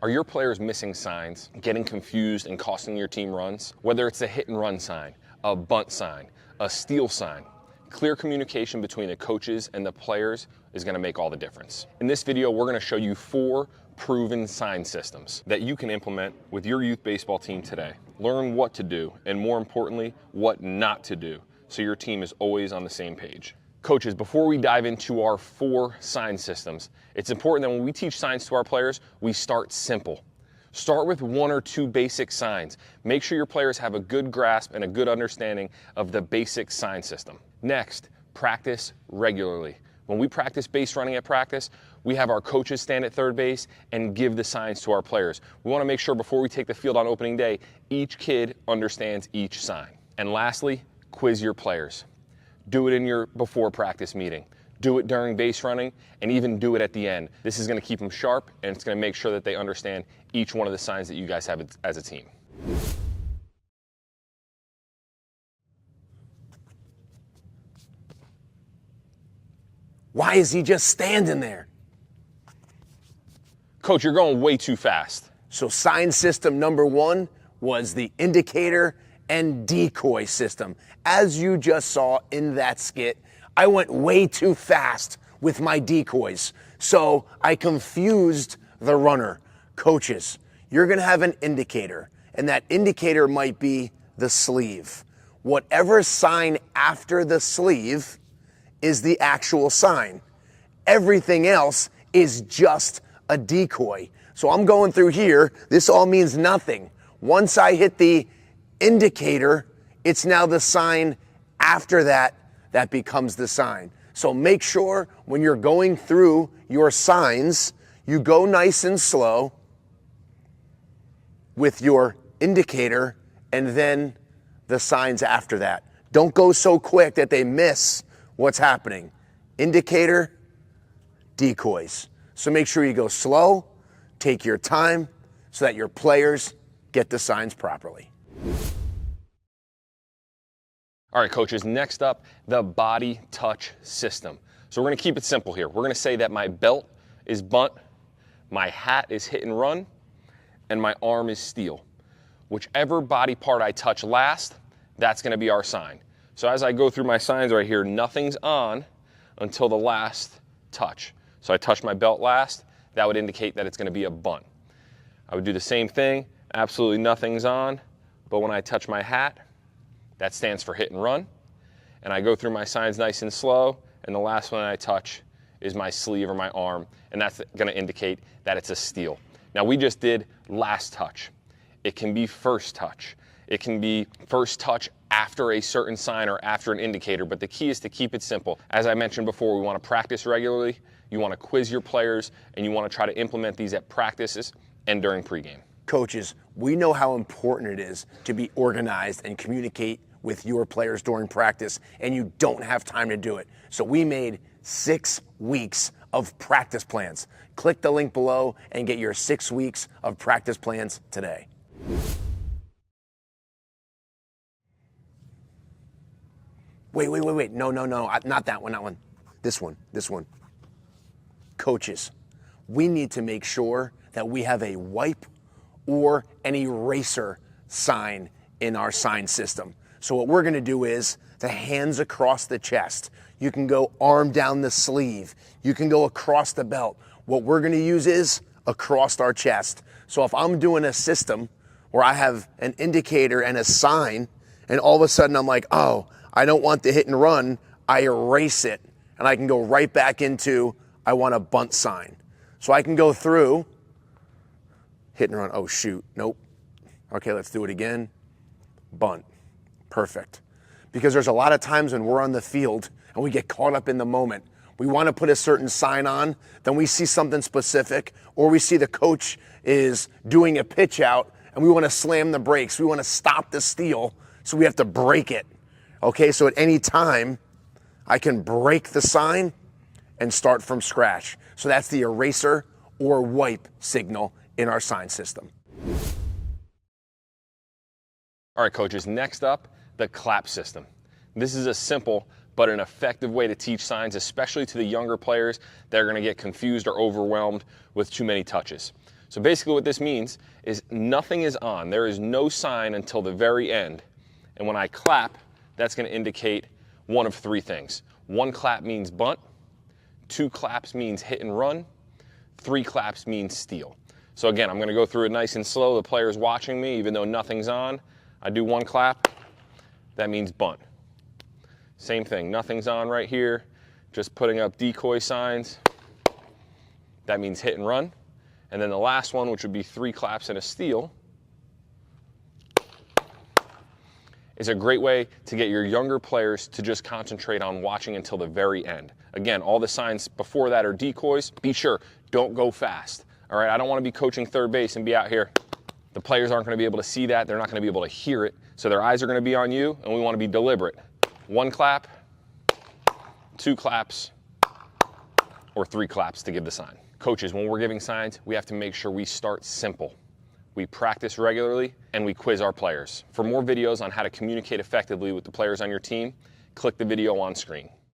Are your players missing signs, getting confused and costing your team runs? Whether it's a hit and run sign, a bunt sign, a steal sign, clear communication between the coaches and the players is going to make all the difference. In this video, we're going to show you 4 proven sign systems that you can implement with your youth baseball team today. Learn what to do, and more importantly, what not to do, so your team is always on the same page. Coaches, before we dive into our 4 sign systems, it's important that when we teach signs to our players, we start simple. Start with 1 or 2 basic signs. Make sure your players have a good grasp and a good understanding of the basic sign system. Next, practice regularly. When we practice base running at practice, we have our coaches stand at third base and give the signs to our players. We want to make sure before we take the field on opening day, each kid understands each sign. And lastly, quiz your players. Do it in your before practice meeting. Do it during base running, and even do it at the end. This is going to keep them sharp, and it's going to make sure that they understand each one of the signs that you guys have as a team. Why is he just standing there? Coach, you're going way too fast. So sign system number 1 was the indicator and decoy system. As you just saw in that skit, I went way too fast with my decoys. So I confused the runner. Coaches, you're gonna have an indicator, and that indicator might be the sleeve. Whatever sign after the sleeve is the actual sign. Everything else is just a decoy. So I'm going through here, this all means nothing. Once I hit the indicator, it's now the sign after that becomes the sign. So make sure when you're going through your signs, you go nice and slow with your indicator and then the signs after that. Don't go so quick that they miss what's happening. Indicator, decoys. So make sure you go slow, take your time so that your players get the signs properly. All right, coaches, next up, the body touch system. So we're going to keep it simple here. We're going to say that my belt is bunt, my hat is hit and run, and my arm is steal. Whichever body part I touch last, that's going to be our sign. So as I go through my signs right here, nothing's on until the last touch. So I touch my belt last, that would indicate that it's going to be a bunt. I would do the same thing, absolutely nothing's on, but when I touch my hat, that stands for hit and run. And I go through my signs nice and slow, and the last one I touch is my sleeve or my arm, and that's going to indicate that it's a steal. Now we just did last touch. It can be first touch. It can be first touch after a certain sign or after an indicator, but the key is to keep it simple. As I mentioned before, we want to practice regularly, you want to quiz your players, and you want to try to implement these at practices and during pregame. Coaches, we know how important it is to be organized and communicate with your players during practice, and you don't have time to do it. So we made 6 weeks of practice plans. Click the link below and get your 6 weeks of practice plans today. Wait. No. Not that one, that one. This one. Coaches, we need to make sure that we have a wipe or an eraser sign in our sign system. So what we're gonna do is the hands across the chest. You can go arm down the sleeve. You can go across the belt. What we're gonna use is across our chest. So if I'm doing a system where I have an indicator and a sign, and all of a sudden I'm like, oh, I don't want the hit and run, I erase it, and I can go right back into, I want a bunt sign. So I can go through, hit and run, oh shoot, nope. Okay, let's do it again, bunt, perfect. Because there's a lot of times when we're on the field and we get caught up in the moment. We want to put a certain sign on, then we see something specific, or we see the coach is doing a pitch out and we want to slam the brakes, we want to stop the steal, so we have to break it. Okay, so at any time, I can break the sign and start from scratch. So that's the eraser or wipe signal in our sign system. All right, coaches, next up, the clap system. This is a simple but an effective way to teach signs, especially to the younger players that are going to get confused or overwhelmed with too many touches. So basically what this means is nothing is on. There is no sign until the very end. And when I clap, that's going to indicate one of three things. 1 clap means bunt, 2 claps means hit and run, 3 claps means steal. So again, I'm going to go through it nice and slow. The player's watching me, even though nothing's on. I do 1 clap, that means bunt. Same thing, nothing's on right here, just putting up decoy signs. That means hit and run. And then the last one, which would be 3 claps and a steal, is a great way to get your younger players to just concentrate on watching until the very end. Again, all the signs before that are decoys. Be sure, don't go fast. All right, I don't want to be coaching third base and be out here. The players aren't going to be able to see that. They're not going to be able to hear it. So their eyes are going to be on you, and we want to be deliberate. 1 clap, 2 claps, or 3 claps to give the sign. Coaches, when we're giving signs, we have to make sure we start simple. We practice regularly, and we quiz our players. For more videos on how to communicate effectively with the players on your team, click the video on screen.